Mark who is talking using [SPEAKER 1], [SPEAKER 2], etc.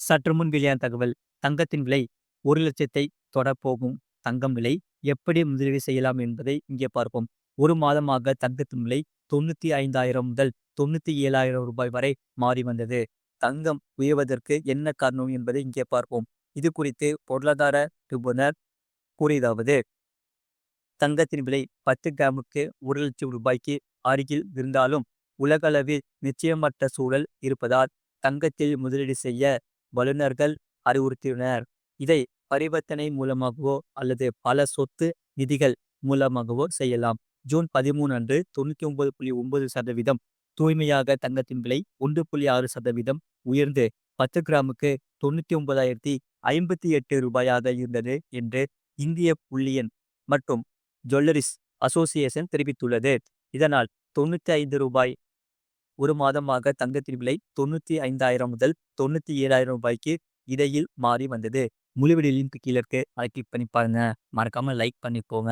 [SPEAKER 1] சற்று முன் வெளியான தகவல். தங்கத்தின் விலை 1,00,000 தொடப்போகும். தங்கம் விலை எப்படி முதலீடு செய்யலாம் என்பதை இங்கே பார்ப்போம். ஒரு மாதமாக தங்கத்தின் விலை 95,000 முதல் 97,000 வரை மாறி வந்தது. தங்கம் உயர்வதற்கு என்ன காரணம் என்பதை இங்கே பார்ப்போம். இது குறித்து பொருளாதார நிபுணர் கூறியதாவது: தங்கத்தின் விலை 10 கிராமுக்கு ரூ. 1,00,000 அருகில் இருந்தாலும் உலகளவில் நிச்சயமற்ற சூழல் இருப்பதால் தங்கத்தில் முதலீடு செய்ய வல்லுநர்கள் அறிவுறுத்தினர். இதை பரிவர்த்தனை மூலமாகவோ அல்லது பல சொத்து நிதிகள் மூலமாகவோ செய்யலாம். ஜூன் 13 அன்று 99.9% தூய்மையாக தங்கத்தின் விலை 1.6% உயர்ந்து 10 கிராமுக்கு ரூ. 99,058 இருந்தது என்று இந்திய புள்ளியியல் மற்றும் ஜுவல்லரிஸ் அசோசியேஷன் தெரிவித்துள்ளது. இதனால் ரூ. 95 ஒரு மாதமாக தங்கத்தின் விலை 95,000 முதல் ரூ. 97,000 இடையில் மாறி வந்தது. முழு வீடியோ லிங்க் கீழே இருக்கு. அதை கிளிக் பண்ணி பாருங்க. மறக்காம லைக் பண்ணி போங்க.